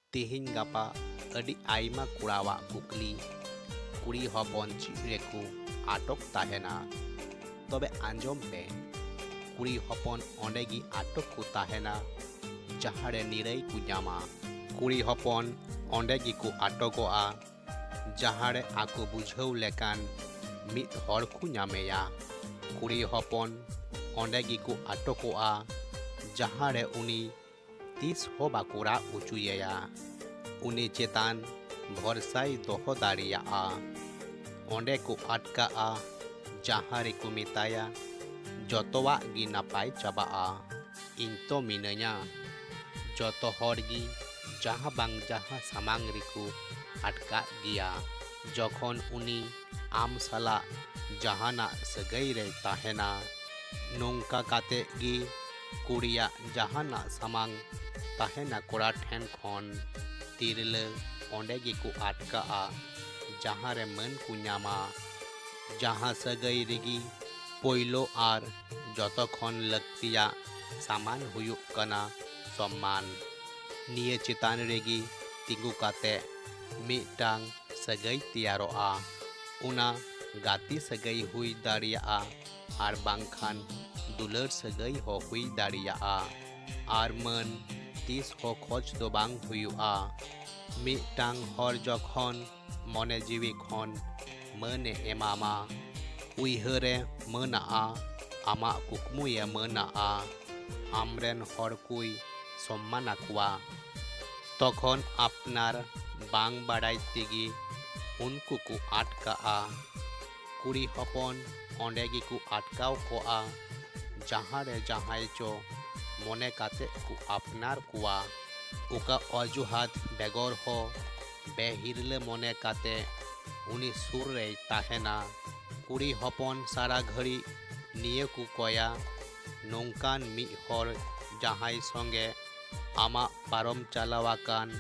Tihin gapa adi aima kurawa kukli kuri hopon chireku atok tahena tobe anjom pe kuri hopon ondegi atok ku tahena jahare nirai ku nyama kuri hopon ondegi ku atogoa jahare aku bujhau lekan mid hor ku nyameya kuri hopon ondegi ku atokoa jahare uni tis ho bakura ucuyeya uni chetan भरसाई दोहो दाड़ियाआ ओंडे को अटकाआ जहारे को मिताया जतवा गी नापाय चाबाआ इन तो मिनया जतो हरगी जहाँ बांग जहाँ सामांग रिकु अटका गिया जखन उनी आम साला जहाना सगई रे ताहेना नोंका काते गी कुड़िया जहाना सामांग ताहेना कोड़ा ठेन खन तिरले ओंडे गिको अटकाआ जहाँ रे मन को न्यामा जहाँ सगई रेगी पोइलो आर जतखन लक्तिया सामान हुयुक कना सम्मान निये चितान रेगी तिंगु काते मिटांग सगई तियारोआ उना गाती सगई हुई दाड़ियाआ आर बांखान दुलर सगई हो हुई दाड़ियाआ आर मन तीस हो खोज दो बांग हुयुआ मिटांग हर जखन मने जीवी खन मने एमामा उइहरे मनाआ आमा कुकमुये मनाआ आमरेन हर कुई सम्मान आकुआ तखन आपनार बांग बाड़ाई तिगी उनको को आटकाआ कुड़ी हपन ओंडेगी को आटकाव कोआ जहाँ रे जहाँ चो मने काते को आपनार कुआ उका अजुहात बेगर हो बेहिरले मने काते उनी सुर रे ताहेना कुड़ी हपन सारा घड़ी निये को कया नौकान मी हर जहाई संगे आमा पारम चालावाकान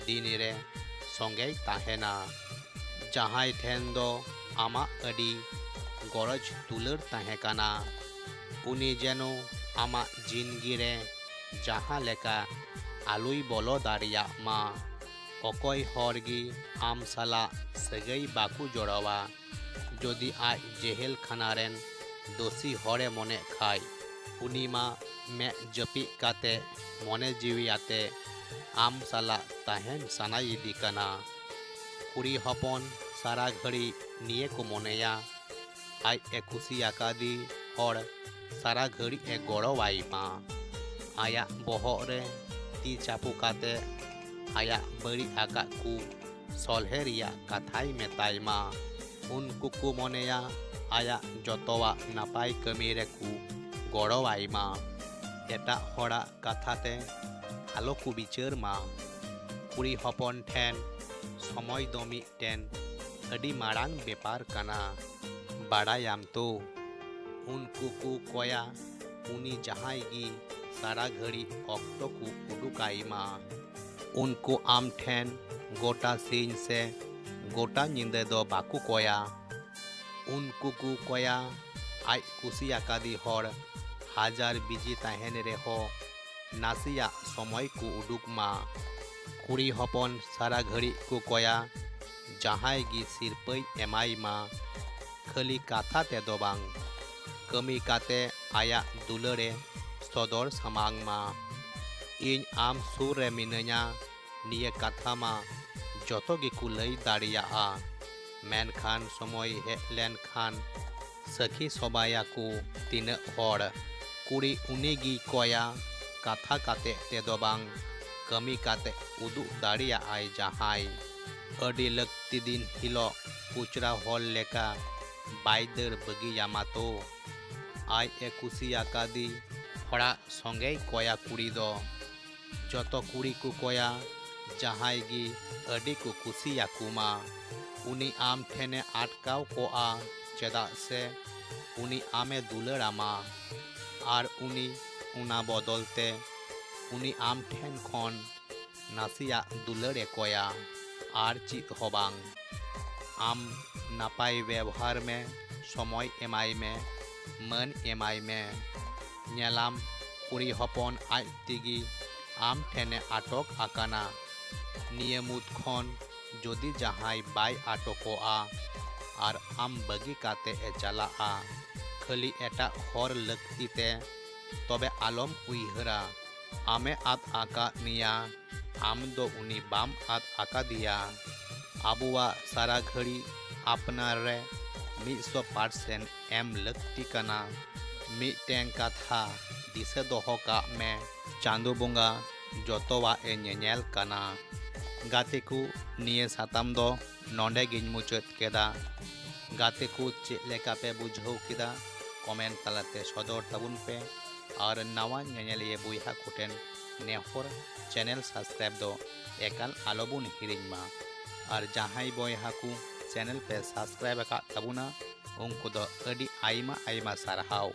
दिन रे संगे ताहेना जहाई ठेन दो आमा अडी गरज तुलर ताहेकाना उनी जेनो आमा जिंदगी रे जहाँ लेका आलुई बोलो दाड़िया मा अकय हरगी आम साला सगई बाकू जोड़ावा जदि आज जेहेल खानारेन दोषी हरे मने खाय उनी मा मे जपी काते मने जीवियाते आम साला ताहेन सानाई दिकाना कुड़ी हपन सारा घड़ी निये को मनेया आज एकुसी आकादी हर सारा घड़ी ए गड़वाई मा आया बहर रे ती चापू काते आया बड़ी आका को सलहेरिया कथाई मेताई मा उनको को मनेया आया जतवा नापाय कमी रे को गड़वाई मा एटा हरा कथाते आलो को बिचार मा कुड़ी हपन ठेन समय दो मिदटेन अडी मारांग बेपार काना बाड़ायाम तो उनको को कया उनी जहाई गी सारा घड़ी अक्तो को उडुकाई मा उनको आम ठेन गोटा सिंह से गोटा निंदे दो बाकू कया उनको को कया आई कुसी आकादी हर हजार बिजी ताहेन रे हो नासिया समय को उडुक मा कुड़ी हपन सारा घड़ी को कया जहाई गी सिरपई एमाई मा खाली काथा ते दो बांग कमी काते आया दुलरे सदर सामांग मा इन आम सुर रे मिनया निये कथा मा जतो गी को लई दाड़ियाआ मेनखान समय हेज लेन खान सखी सबाया को तीन हर कुड़ी उनी गी कया कथा काते ते दो बांग कमी काते उदु दाड़ियाआय जहाई अडी लक्ति दिन हिलो पुचरा हल लेका बायदर बगी यामातो आय एकुसी आकादी हड़ा संगे कया कुड़ी दो जतो कुड़ी को कया जहाई गी अडी को कुसिया कुमा उनी आम ठेने आटकाव कोआ चेदा से उनी आमे दुलरामा आर उनी उना बदलते उनी आम ठेन खन नासिया दुलरे कया आर चित होबांग आम नापाय व्यवहार में समय एमाई में मन एमाई में नेलाम कुड़ी हपन आज तिगी आम ठेने आटक आकाना निया मुद खन जदि जहाई बाय आटकोआ और आम बगी काते ए चलाआ खाली एटा हर लक्तिते तबे आलम उइहरा आमे आद आका निया आम दो उनी बाम आद आका दिया। आबुआ सारा घड़ी आपनार रे 100% एम लक्ति कना। मिटें कथा दिसे दोहो काग मे चांदो बोंगा जतोवा ए ñeñel कना। गाते को निये साताम दो नोंडे गिन मुचाद केदा। गाते को चेद लेका पे बुझाव केदा कमेंट तालाते सदर ताबुन पे और नवा ñeñeliye बुइहा कोटेन नेहर चैनल सब्सक्राइब दो एकाल आलोबुन हिरिंमा और जहाई बयहा को चैनल पे सब्सक्राइब का ताबुना उनको दो अडी आइमा आइमा सारहाव।